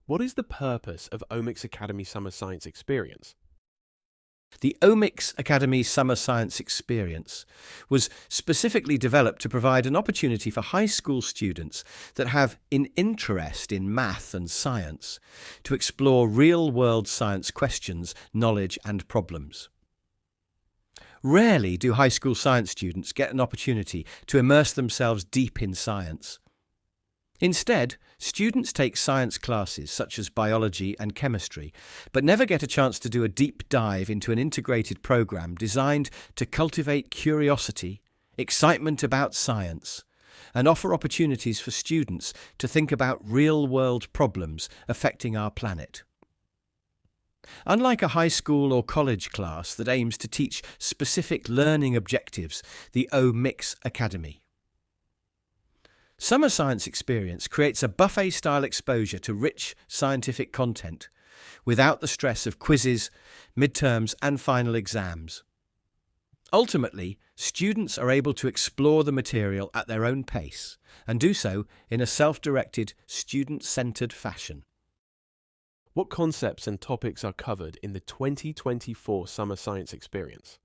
What is the purpose of Omics Academy Summer Science Experience? The Omics Academy Summer Science Experience was specifically developed to provide an opportunity for high school students that have an interest in math and science to explore real-world science questions, knowledge and problems. Rarely do high school science students get an opportunity to immerse themselves deep in science. Instead, students take science classes such as biology and chemistry, but never get a chance to do a deep dive into an integrated program designed to cultivate curiosity, excitement about science, and offer opportunities for students to think about real-world problems affecting our planet. Unlike a high school or college class that aims to teach specific learning objectives, the Omics Academy Summer Science Experience creates a buffet-style exposure to rich scientific content without the stress of quizzes, midterms and final exams. Ultimately, students are able to explore the material at their own pace and do so in a self-directed, student-centered fashion. What concepts and topics are covered in the 2024 Summer Science Experience?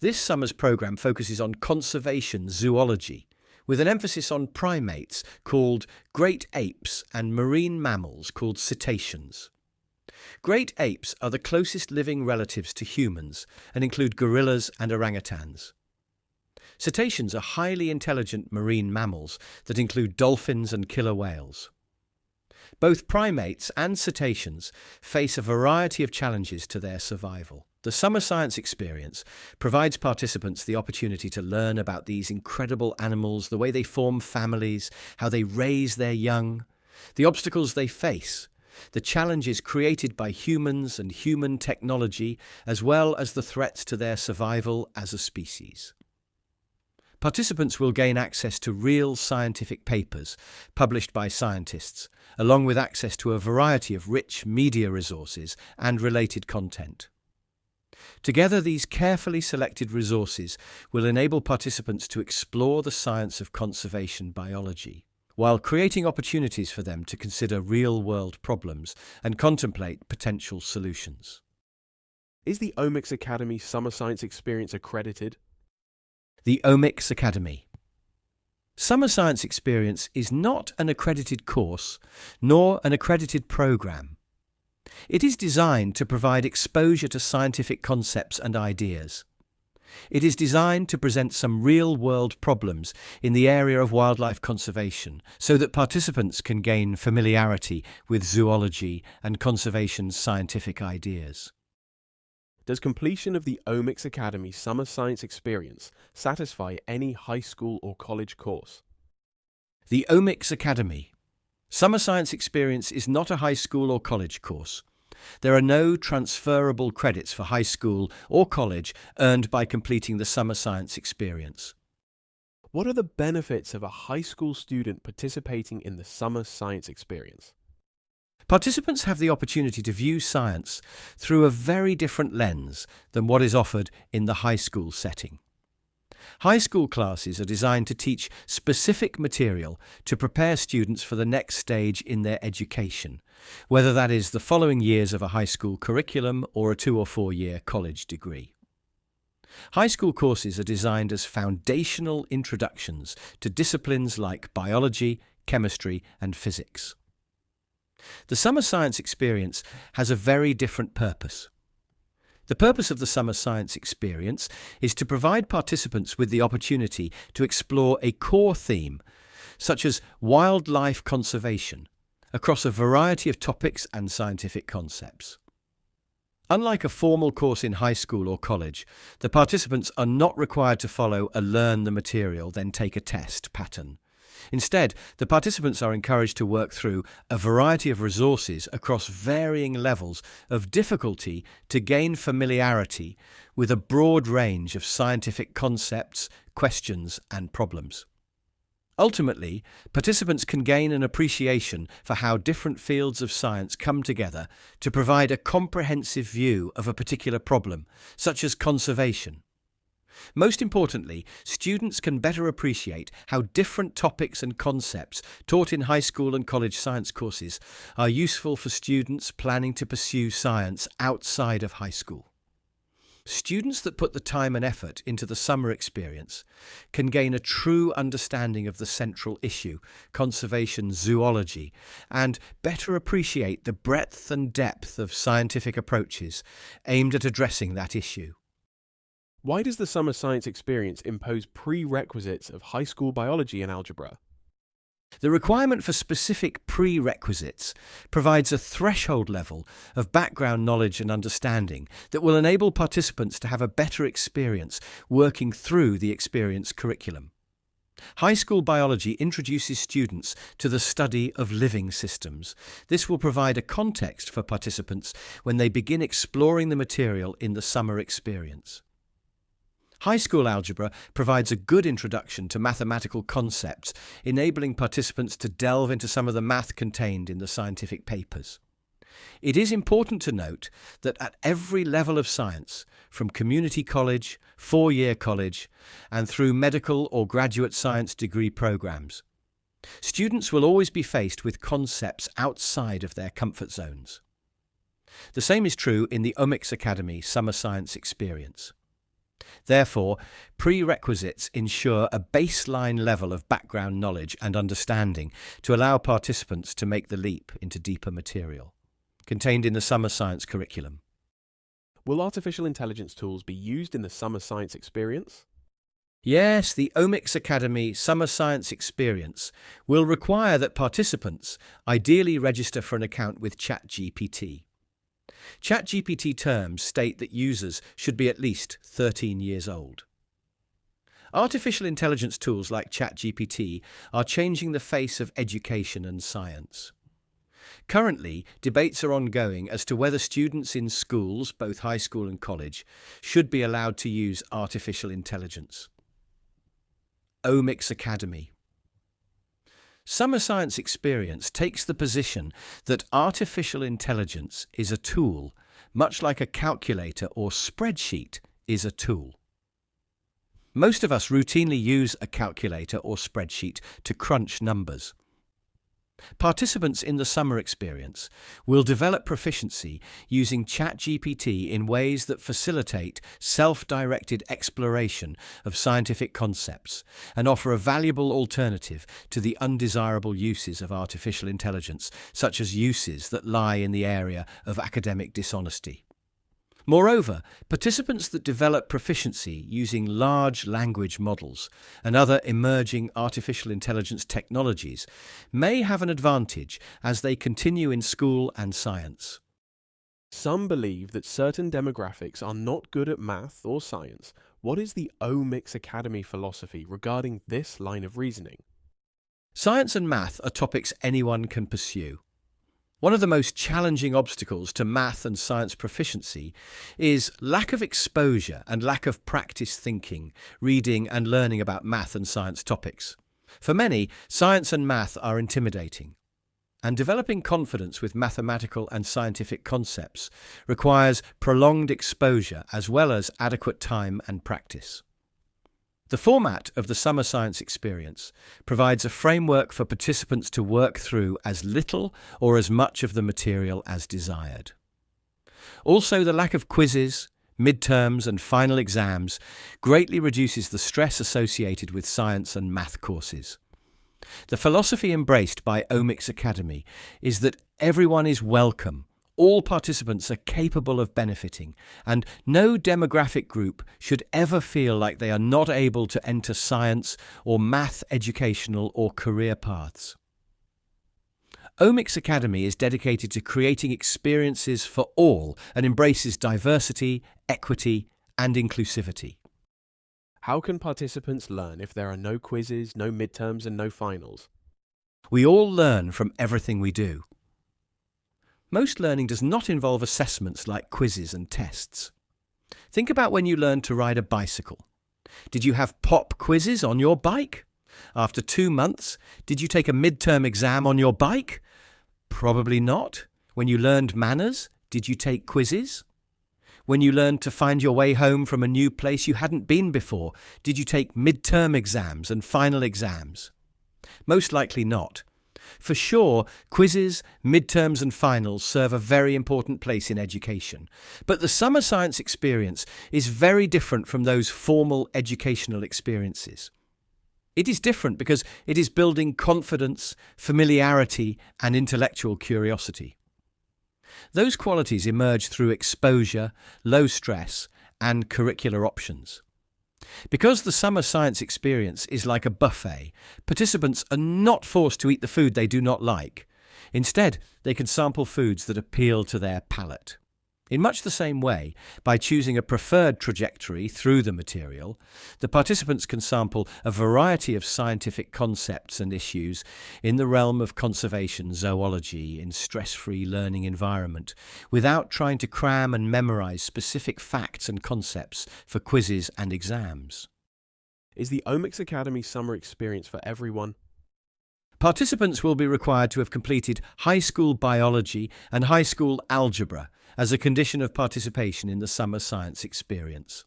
This summer's programme focuses on conservation zoology, with an emphasis on primates called great apes and marine mammals called cetaceans. Great apes are the closest living relatives to humans and include gorillas and orangutans. Cetaceans are highly intelligent marine mammals that include dolphins and killer whales. Both primates and cetaceans face a variety of challenges to their survival. The Summer Science Experience provides participants the opportunity to learn about these incredible animals, the way they form families, how they raise their young, the obstacles they face, the challenges created by humans and human technology, as well as the threats to their survival as a species. Participants will gain access to real scientific papers published by scientists, along with access to a variety of rich media resources and related content. Together, these carefully selected resources will enable participants to explore the science of conservation biology, while creating opportunities for them to consider real-world problems and contemplate potential solutions. Is the Omics Academy Summer Science Experience accredited? The Omics Academy Summer Science Experience is not an accredited course, nor an accredited program. It is designed to provide exposure to scientific concepts and ideas. It is designed to present some real-world problems in the area of wildlife conservation so that participants can gain familiarity with zoology and conservation scientific ideas. Does completion of the Omics Academy Summer Science Experience satisfy any high school or college course? The Omics Academy Summer Science Experience is not a high school or college course. There are no transferable credits for high school or college earned by completing the Summer Science Experience. What are the benefits of a high school student participating in the Summer Science Experience? Participants have the opportunity to view science through a very different lens than what is offered in the high school setting. High school classes are designed to teach specific material to prepare students for the next stage in their education, whether that is the following years of a high school curriculum or a 2 or 4 year college degree. High school courses are designed as foundational introductions to disciplines like biology, chemistry and physics. The Summer Science Experience has a very different purpose. The purpose of the Summer Science Experience is to provide participants with the opportunity to explore a core theme, such as wildlife conservation, across a variety of topics and scientific concepts. Unlike a formal course in high school or college, the participants are not required to follow a learn the material, then take a test pattern. Instead, the participants are encouraged to work through a variety of resources across varying levels of difficulty to gain familiarity with a broad range of scientific concepts, questions and problems. Ultimately, participants can gain an appreciation for how different fields of science come together to provide a comprehensive view of a particular problem, such as conservation. Most importantly, students can better appreciate how different topics and concepts taught in high school and college science courses are useful for students planning to pursue science outside of high school. Students that put the time and effort into the summer experience can gain a true understanding of the central issue, conservation zoology, and better appreciate the breadth and depth of scientific approaches aimed at addressing that issue. Why does the summer science experience impose prerequisites of high school biology and algebra? The requirement for specific prerequisites provides a threshold level of background knowledge and understanding that will enable participants to have a better experience working through the experience curriculum. High school biology introduces students to the study of living systems. This will provide a context for participants when they begin exploring the material in the summer experience. High school algebra provides a good introduction to mathematical concepts, enabling participants to delve into some of the math contained in the scientific papers. It is important to note that at every level of science, from community college, four-year college, and through medical or graduate science degree programs, students will always be faced with concepts outside of their comfort zones. The same is true in the Omics Academy Summer Science Experience. Therefore, prerequisites ensure a baseline level of background knowledge and understanding to allow participants to make the leap into deeper material, contained in the summer science curriculum. Will artificial intelligence tools be used in the summer science experience? Yes, the Omics Academy Summer Science Experience will require that participants ideally register for an account with ChatGPT. ChatGPT terms state that users should be at least 13 years old. Artificial intelligence tools like ChatGPT are changing the face of education and science. Currently, debates are ongoing as to whether students in schools, both high school and college, should be allowed to use artificial intelligence. Omics Academy. Summer Science Experience takes the position that artificial intelligence is a tool, much like a calculator or spreadsheet is a tool. Most of us routinely use a calculator or spreadsheet to crunch numbers. Participants in the summer experience will develop proficiency using ChatGPT in ways that facilitate self-directed exploration of scientific concepts and offer a valuable alternative to the undesirable uses of artificial intelligence, such as uses that lie in the area of academic dishonesty. Moreover, participants that develop proficiency using large language models and other emerging artificial intelligence technologies may have an advantage as they continue in school and science. Some believe that certain demographics are not good at math or science. What is the Omics Academy philosophy regarding this line of reasoning? Science and math are topics anyone can pursue. One of the most challenging obstacles to math and science proficiency is lack of exposure and lack of practice thinking, reading and learning about math and science topics. For many, science and math are intimidating, and developing confidence with mathematical and scientific concepts requires prolonged exposure as well as adequate time and practice. The format of the Summer Science Experience provides a framework for participants to work through as little or as much of the material as desired. Also, the lack of quizzes, midterms and final exams greatly reduces the stress associated with science and math courses. The philosophy embraced by Omics Academy is that everyone is welcome. All participants are capable of benefiting, and no demographic group should ever feel like they are not able to enter science or math educational or career paths. Omics Academy is dedicated to creating experiences for all and embraces diversity, equity, and inclusivity. How can participants learn if there are no quizzes, no midterms, and no finals? We all learn from everything we do. Most learning does not involve assessments like quizzes and tests. Think about when you learned to ride a bicycle. Did you have pop quizzes on your bike? After 2 months, did you take a midterm exam on your bike? Probably not. When you learned manners, did you take quizzes? When you learned to find your way home from a new place you hadn't been before, did you take midterm exams and final exams? Most likely not. For sure, quizzes, midterms and finals serve a very important place in education. But the summer science experience is very different from those formal educational experiences. It is different because it is building confidence, familiarity and intellectual curiosity. Those qualities emerge through exposure, low stress and curricular options. Because the summer science experience is like a buffet, participants are not forced to eat the food they do not like. Instead, they can sample foods that appeal to their palate. In much the same way, by choosing a preferred trajectory through the material, the participants can sample a variety of scientific concepts and issues in the realm of conservation, zoology, in stress-free learning environment, without trying to cram and memorize specific facts and concepts for quizzes and exams. Is the Omics Academy summer experience for everyone? Participants will be required to have completed high school biology and high school algebra as a condition of participation in the summer science experience.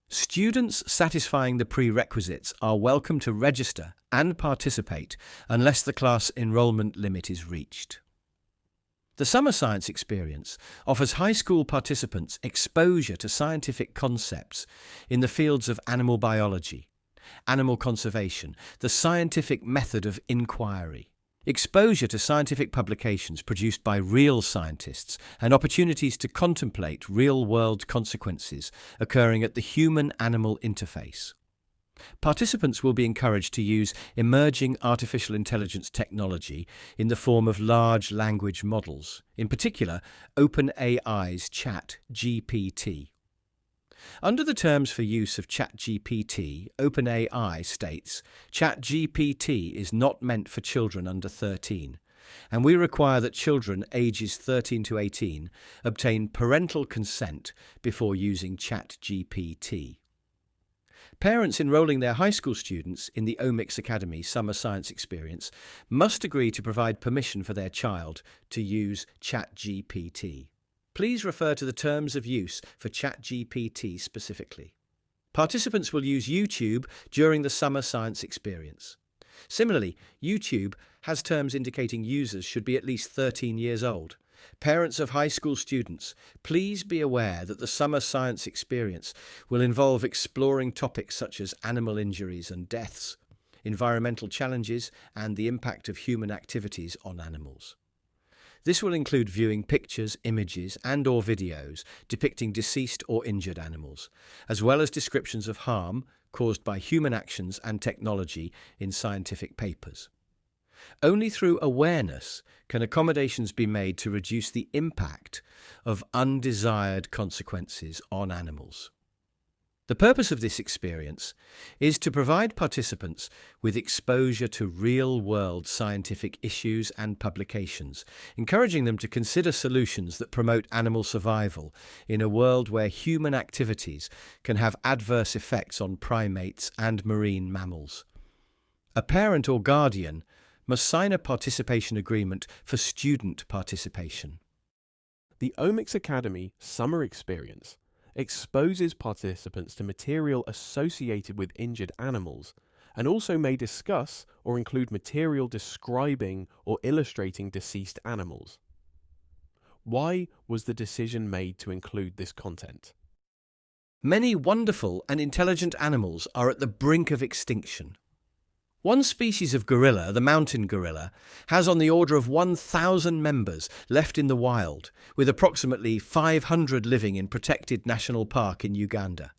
Students satisfying the prerequisites are welcome to register and participate unless the class enrolment limit is reached. The summer science experience offers high school participants exposure to scientific concepts in the fields of animal biology, animal conservation, the scientific method of inquiry, exposure to scientific publications produced by real scientists, and opportunities to contemplate real-world consequences occurring at the human-animal interface. Participants will be encouraged to use emerging artificial intelligence technology in the form of large language models, in particular OpenAI's ChatGPT. Under the terms for use of ChatGPT, OpenAI states, ChatGPT is not meant for children under 13, and we require that children ages 13 to 18 obtain parental consent before using ChatGPT. Parents enrolling their high school students in the Omics Academy Summer Science Experience must agree to provide permission for their child to use ChatGPT. Please refer to the terms of use for ChatGPT specifically. Participants will use YouTube during the summer science experience. Similarly, YouTube has terms indicating users should be at least 13 years old. Parents of high school students, please be aware that the summer science experience will involve exploring topics such as animal injuries and deaths, environmental challenges, and the impact of human activities on animals. This will include viewing pictures, images, and/or videos depicting deceased or injured animals, as well as descriptions of harm caused by human actions and technology in scientific papers. Only through awareness can accommodations be made to reduce the impact of undesired consequences on animals. The purpose of this experience is to provide participants with exposure to real-world scientific issues and publications, encouraging them to consider solutions that promote animal survival in a world where human activities can have adverse effects on primates and marine mammals. A parent or guardian must sign a participation agreement for student participation. The Omics Academy Summer Experience exposes participants to material associated with injured animals, and also may discuss or include material describing or illustrating deceased animals. Why was the decision made to include this content? Many wonderful and intelligent animals are at the brink of extinction. One species of gorilla, the mountain gorilla, has on the order of 1,000 members left in the wild, with approximately 500 living in protected national park in Uganda.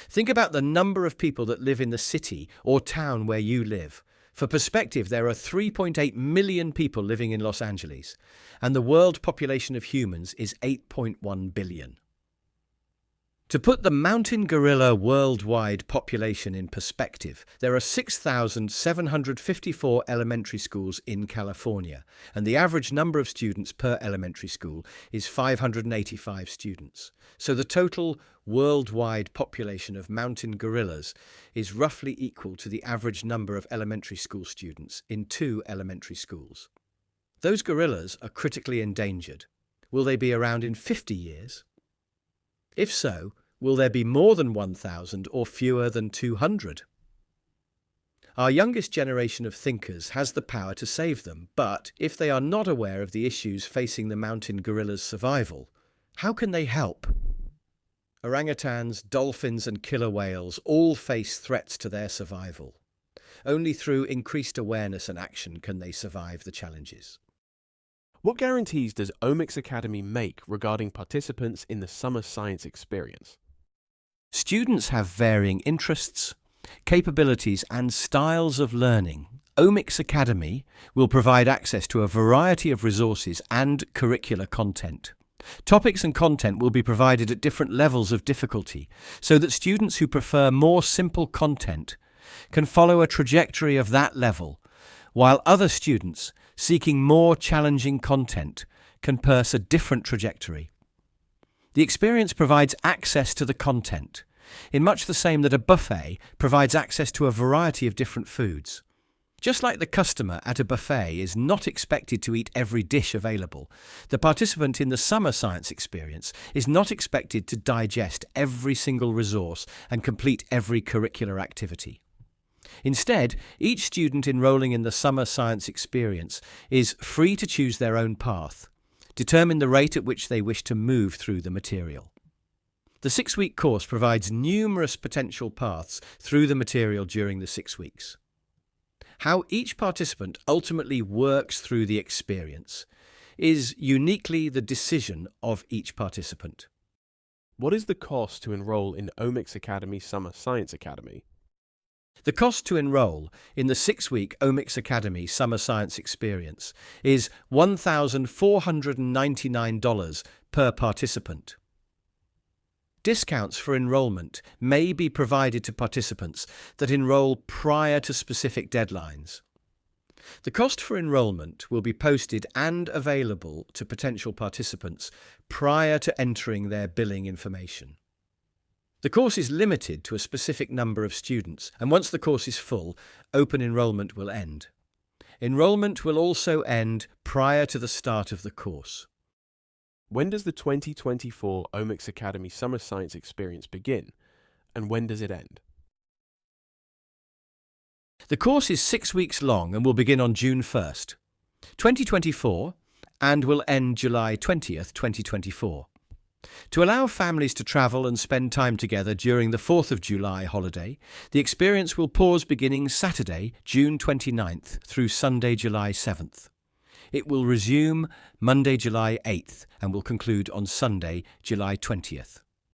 Think about the number of people that live in the city or town where you live. For perspective, there are 3.8 million people living in Los Angeles, and the world population of humans is 8.1 billion. To put the mountain gorilla worldwide population in perspective, there are 6,754 elementary schools in California, and the average number of students per elementary school is 585 students. So the total worldwide population of mountain gorillas is roughly equal to the average number of elementary school students in 2 elementary schools. Those gorillas are critically endangered. Will they be around in 50 years? If so, will there be more than 1,000 or fewer than 200? Our youngest generation of thinkers has the power to save them, but if they are not aware of the issues facing the mountain gorilla's survival, how can they help? Orangutans, dolphins and killer whales all face threats to their survival. Only through increased awareness and action can they survive the challenges. What guarantees does Omics Academy make regarding participants in the summer science experience? Students have varying interests, capabilities and styles of learning. Omics Academy will provide access to a variety of resources and curricular content. Topics and content will be provided at different levels of difficulty so that students who prefer more simple content can follow a trajectory of that level, while other students seeking more challenging content can pursue a different trajectory. The experience provides access to the content, in much the same that a buffet provides access to a variety of different foods. Just like the customer at a buffet is not expected to eat every dish available, the participant in the summer science experience is not expected to digest every single resource and complete every curricular activity. Instead, each student enrolling in the summer science experience is free to choose their own path, determine the rate at which they wish to move through the material. The 6-week course provides numerous potential paths through the material during the 6 weeks. How each participant ultimately works through the experience is uniquely the decision of each participant. What is the cost to enroll in Omics Academy Summer Science Academy? The cost to enroll in the 6-week Omics Academy Summer Science Experience is $1,499 per participant. Discounts for enrolment may be provided to participants that enroll prior to specific deadlines. The cost for enrolment will be posted and available to potential participants prior to entering their billing information. The course is limited to a specific number of students, and once the course is full, open enrolment will end. Enrolment will also end prior to the start of the course. When does the 2024 Omics Academy Summer Science Experience begin, and when does it end? The course is 6 weeks long and will begin on June 1st, 2024, and will end July 20th, 2024. To allow families to travel and spend time together during the 4th of July holiday, the experience will pause beginning Saturday, June 29th through Sunday, July 7th. It will resume Monday, July 8th and will conclude on Sunday, July 20th.